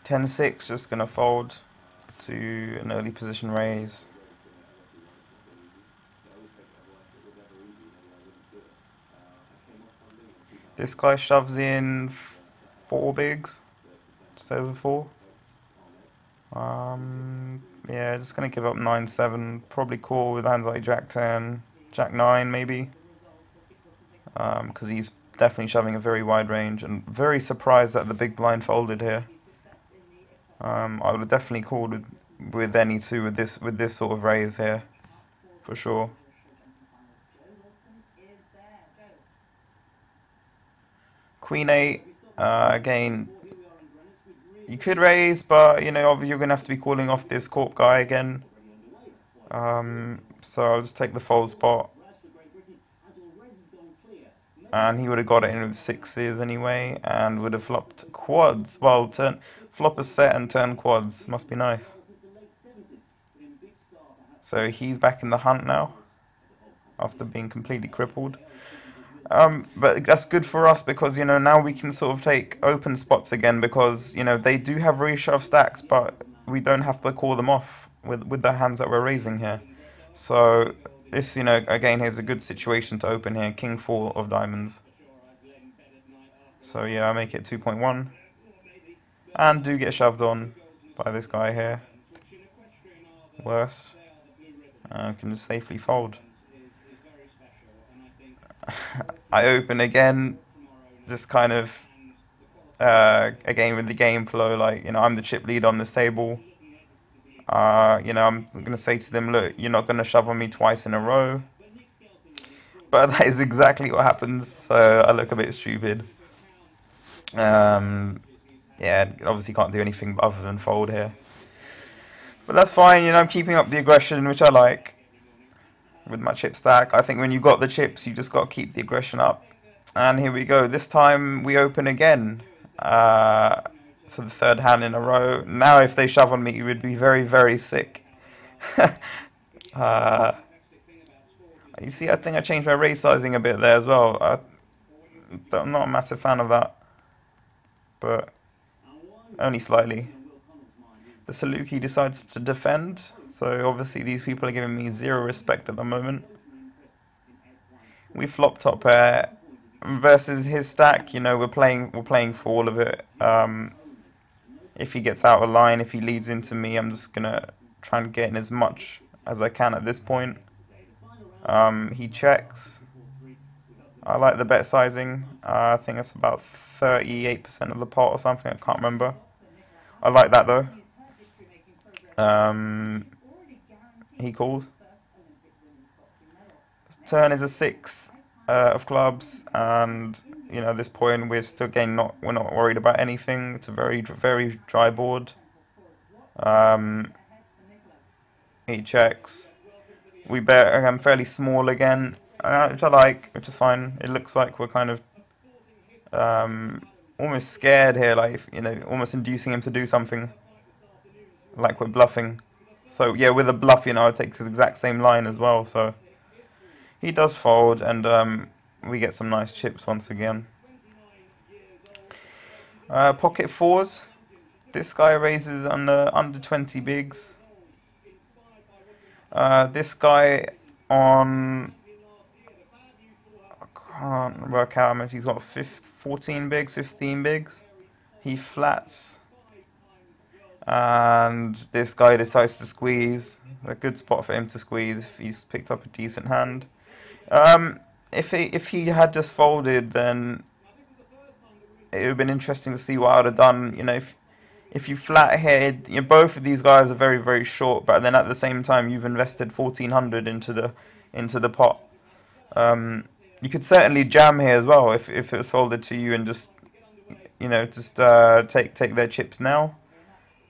10-6, just going to fold to an early position raise. This guy shoves in 4 bigs, just over 4. Yeah, just going to give up 9-7. Probably call with hands like Jack 10, Jack 9 maybe. Because he's definitely shoving a very wide range, and very surprised that the big blind folded here. I would have definitely called with any two with this sort of raise here, for sure. Queen 8, again, you could raise, but you know, obviously you're gonna have to be calling off this corp guy again. So I'll just take the fold spot. And he would have got it in with 6s anyway, and would have flopped quads. Well, flop a set and turn quads. Must be nice. So he's back in the hunt now, after being completely crippled. But that's good for us because, you know, now we can sort of take open spots again because, you know, they do have reshove stacks, but we don't have to call them off with the hands that we're raising here. So this, you know, again, here's a good situation to open here. King 4 of diamonds. So yeah, I make it 2.1. And do get shoved on by this guy here. Worse. I can just safely fold. I open again, just kind of, again with the game flow, like, you know, I'm the chip lead on this table. You know, I'm going to say to them, look, you're not going to shove on me twice in a row. But that is exactly what happens, so I look a bit stupid. Yeah, obviously can't do anything other than fold here. But that's fine, you know, I'm keeping up the aggression, which I like. With my chip stack, I think when you got the chips, you just got to keep the aggression up. And here we go. This time we open again. So the third hand in a row. Now if they shove on me, it would be very, very sick. You see, I think I changed my raise sizing a bit there as well. I'm not a massive fan of that. But only slightly. The Saluki decides to defend. So obviously these people are giving me zero respect at the moment. We flop top pair versus his stack. You know, we're playing for all of it. If he gets out of line, if he leads into me, I'm just gonna try and get in as much as I can at this point. He checks. I like the bet sizing. I think it's about 38% of the pot or something. I can't remember. I like that though. He calls. Turn is a 6 of clubs, and you know, at this point we're still we're not worried about anything. It's a very, very dry board. He checks. We bet. I'm fairly small again, which I like, which is fine. It looks like we're kind of almost scared here, like, you know, almost inducing him to do something, like we're bluffing. So yeah, with a bluff, you know, it takes the exact same line as well. So he does fold, and we get some nice chips once again. Pocket 4s. This guy raises under 20 bigs. This guy on, I can't work out how much he's got. 14 bigs, 15 bigs. He flats. And this guy decides to squeeze. A good spot for him to squeeze if he's picked up a decent hand. If he had just folded, then it would have been interesting to see what I would have done. You know, if you flat here, you know, both of these guys are very, very short, but then at the same time you've invested 1,400 into the pot. You could certainly jam here as well if it was folded to you, and just, you know, just take their chips now.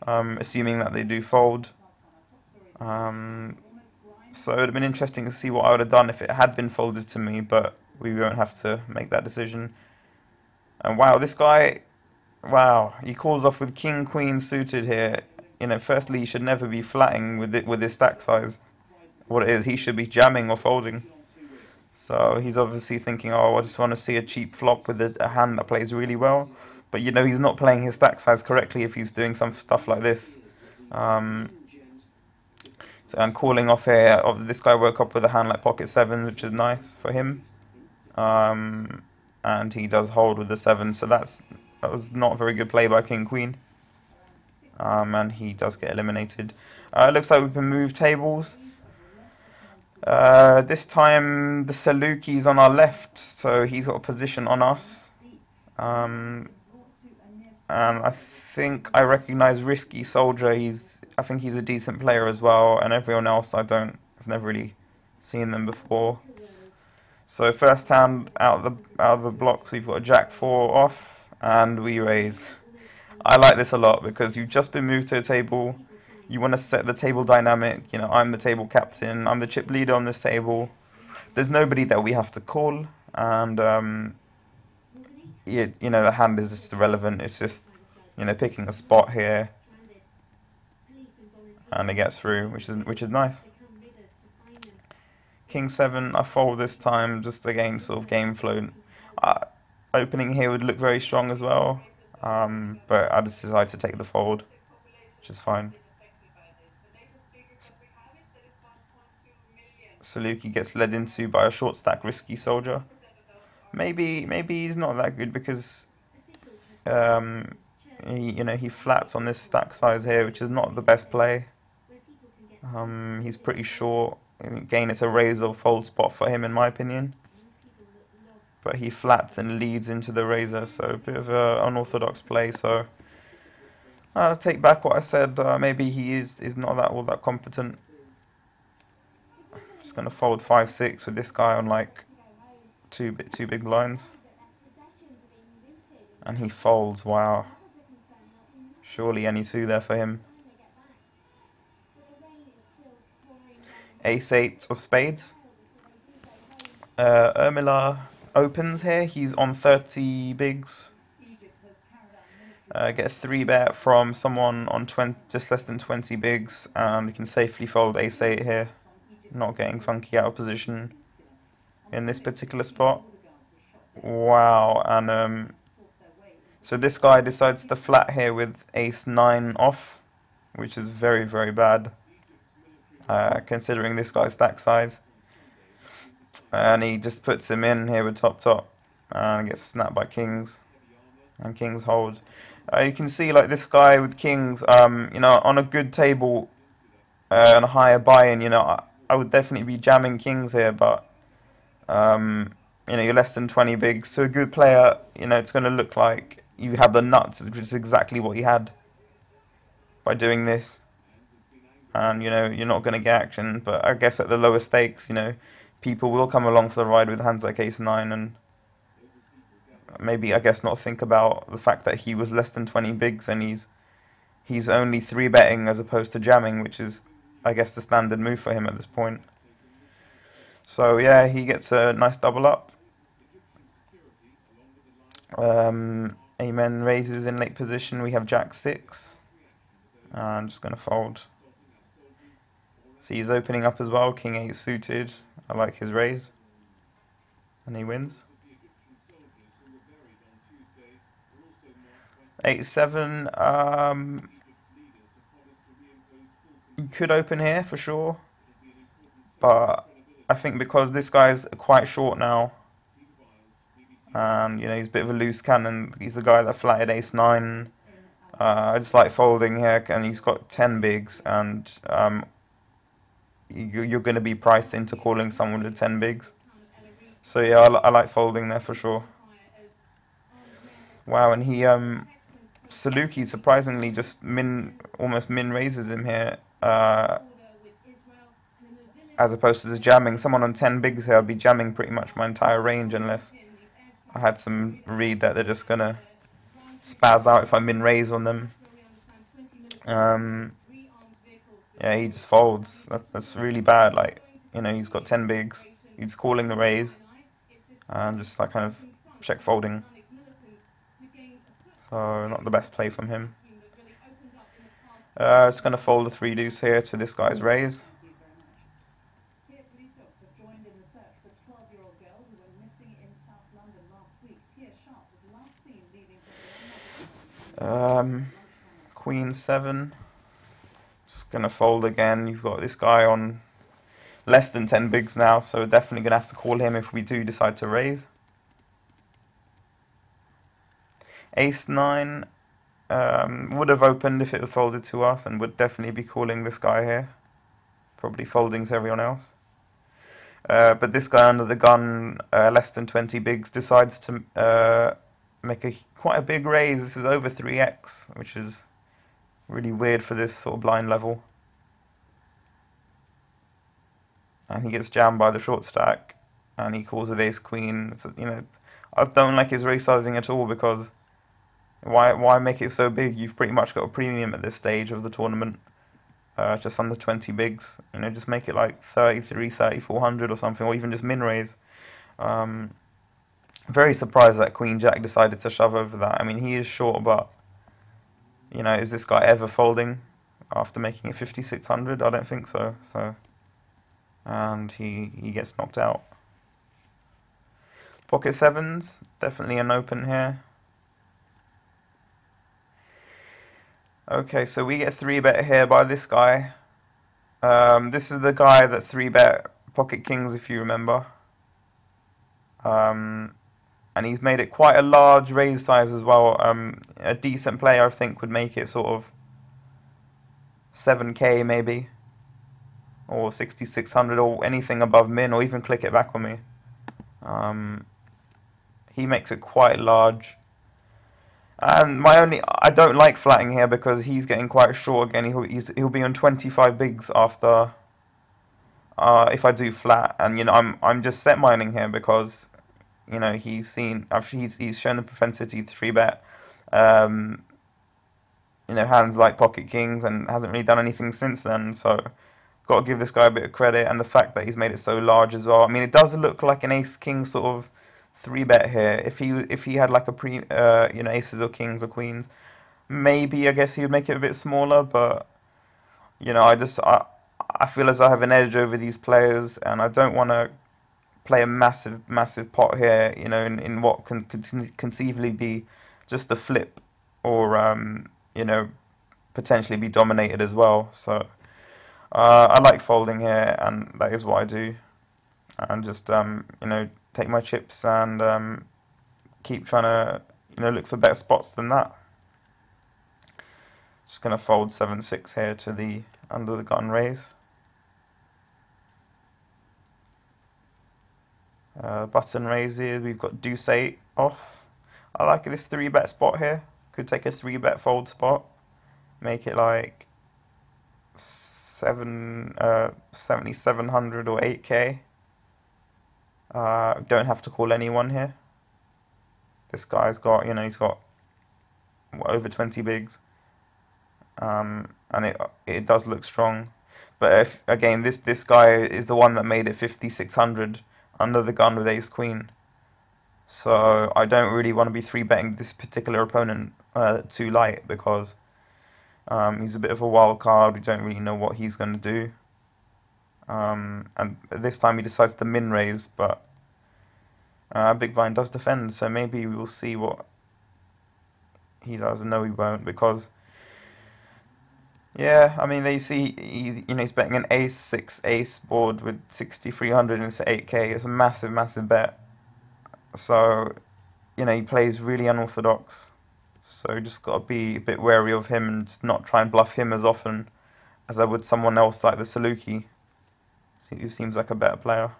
Assuming that they do fold. So it would have been interesting to see what I would have done if it had been folded to me, but we won't have to make that decision. And wow, this guy, wow, he calls off with King Queen suited here. You know, firstly, he should never be flatting with his stack size. What it is, he should be jamming or folding. So he's obviously thinking, oh, I just want to see a cheap flop with a hand that plays really well. But you know he's not playing his stack size correctly if he's doing some stuff like this. So I'm calling off here. This guy woke up with a hand like pocket sevens, which is nice for him. And he does hold with the 7, so that was not a very good play by King Queen. And he does get eliminated. It looks like we can move tables. This time the Saluki's on our left, so he's got a position on us. And I think I recognise Risky Soldier. I think he's a decent player as well, and everyone else I've never really seen them before. So first hand out of the blocks, we've got a Jack 4 off, and we raise. I like this a lot because you've just been moved to a table. You want to set the table dynamic. You know, I'm the table captain. I'm the chip leader on this table. There's nobody that we have to call, and you know, the hand is just irrelevant. It's just, you know, picking a spot here, and it gets through, which is nice. King 7, I fold this time just again, sort of game flow. Opening here would look very strong as well, but I just decided to take the fold, which is fine. Saluki gets led into by a short stack Risky Soldier. Maybe he's not that good because he flats on this stack size here, which is not the best play. He's pretty short. Again, it's a raise or fold spot for him, in my opinion. But he flats and leads into the razor, so a bit of an unorthodox play. So I'll take back what I said. Maybe he is not all that competent. Just gonna fold 5-6 with this guy on like two big blinds, and he folds. Wow, surely any 2 there for him. Ace-8 of spades. Ermila opens here. He's on 30 bigs. Get a 3-bet from someone on just less than 20 bigs, and we can safely fold Ace-8 here. Not getting funky out of position in this particular spot. Wow, and so this guy decides to flat here with Ace-9 off, which is very, very bad. Considering this guy's stack size, and he just puts him in here with top, and gets snapped by kings, and kings hold. You can see like this guy with kings, you know, on a good table and a higher buy-in, you know, I would definitely be jamming kings here, but you know, you're less than 20 bigs, so a good player, you know, it's going to look like you have the nuts, which is exactly what he had by doing this. And, you know, you're not going to get action. But I guess at the lower stakes, you know, people will come along for the ride with hands like Ace-9 and maybe, I guess, not think about the fact that he was less than 20 bigs and he's only 3-betting as opposed to jamming, which is, I guess, the standard move for him at this point. So, yeah, he gets a nice double up. Amen raises in late position. We have Jack-6. I'm just going to fold. See, he's opening up as well. King-8 suited. I like his raise. And he wins. 8-7. You could open here for sure. But I think because this guy's quite short now, and you know, he's a bit of a loose cannon. He's the guy that flatted Ace-9. I just like folding here, and he's got 10 bigs, and you're going to be priced into calling someone with 10 bigs. So yeah, I like folding there for sure. Wow, and he Saluki surprisingly just almost min raises him here, as opposed to just jamming. Someone on 10 bigs here, I'd be jamming pretty much my entire range unless I had some read that they're just gonna spaz out if I min raise on them. Yeah, he just folds. That's really bad. Like, you know, he's got 10 bigs. He's calling the raise and just like kind of check folding. So not the best play from him. Just gonna fold the 3 deuce here to this guy's raise. Queen 7. Just gonna fold again. You've got this guy on less than 10 bigs now, so we're definitely gonna have to call him if we do decide to raise. Ace 9 would have opened if it was folded to us, and would definitely be calling this guy here. Probably folding to everyone else. But this guy under the gun, less than 20 bigs, decides to make quite a big raise. This is over 3x, which is really weird for this sort of blind level. And he gets jammed by the short stack, and he calls with ace queen. So, you know, I don't like his raise sizing at all, because why make it so big? You've pretty much got a premium at this stage of the tournament. Just under 20 bigs, you know, just make it like 33, 3400 or something, or even just min raise. Very surprised that Queen Jack decided to shove over that. I mean, he is short, but, you know, is this guy ever folding after making it 5600? I don't think so. And he gets knocked out. Pocket 7s, definitely an open here. Okay, so we get 3-bet here by this guy. This is the guy that 3-bet Pocket Kings, if you remember. And he's made it quite a large raise size as well. A decent player, I think, would make it sort of 7k maybe, or 6600, or anything above min, or even click it back on me. He makes it quite large. And I don't like flatting here because he's getting quite short again. He'll be on 25 bigs after if I do flat, and you know I'm just set mining here because you know he's shown the propensity to 3-bet you know, hands like Pocket Kings, and hasn't really done anything since then. So got to give this guy a bit of credit, and the fact that he's made it so large as well. I mean, it does look like an ace king sort of 3-bet here. If he had like a you know, aces or kings or queens, maybe I guess he would make it a bit smaller. But you know, I feel as I have an edge over these players, and I don't want to play a massive pot here. You know, in what can conceivably be just a flip, or you know, potentially be dominated as well. So I like folding here, and that is what I do. And just you know, take my chips and keep trying to, you know, look for better spots than that. Just gonna fold 7-6 here to the under the gun raise. Button raise here. We've got deuce 8 off. I like this 3-bet spot here. Could take a 3-bet fold spot. Make it like 7,700 or 8k. Don't have to call anyone here. This guy's got, you know, he's got over 20 bigs, and it does look strong. But if again, this guy is the one that made it 5600 under the gun with ace queen. So I don't really want to be 3-betting this particular opponent too light, because he's a bit of a wild card. We don't really know what he's going to do. And this time he decides to min raise, but Big Blind does defend, so maybe we will see what he does. No, he won't, because yeah, I mean, they see you know, he's betting an ace 6 ace board with 6300 and it's 8k. It's a massive bet. So you know, he plays really unorthodox. So just got to be a bit wary of him and just not try and bluff him as often as I would someone else like the Saluki, who seems like a better player.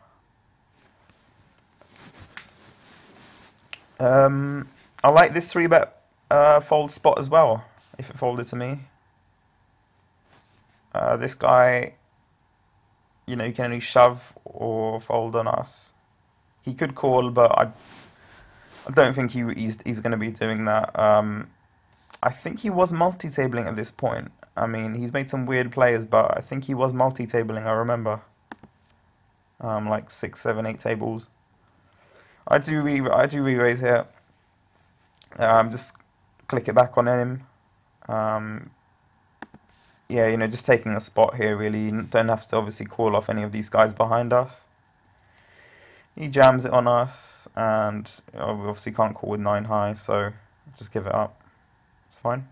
I like this 3-bet fold spot as well, if it folded to me. This guy, you know, you can only shove or fold on us. He could call, but I don't think he's going to be doing that. I think he was multi-tabling at this point. I mean, he's made some weird plays, but I think he was multi-tabling, I remember. Like 6, 7, 8 tables. I do re-raise here. Just click it back on him. Yeah, you know, just taking a spot here, really. You don't have to obviously call off any of these guys behind us. He jams it on us, and you know, we obviously can't call with 9 high, so just give it up. It's fine.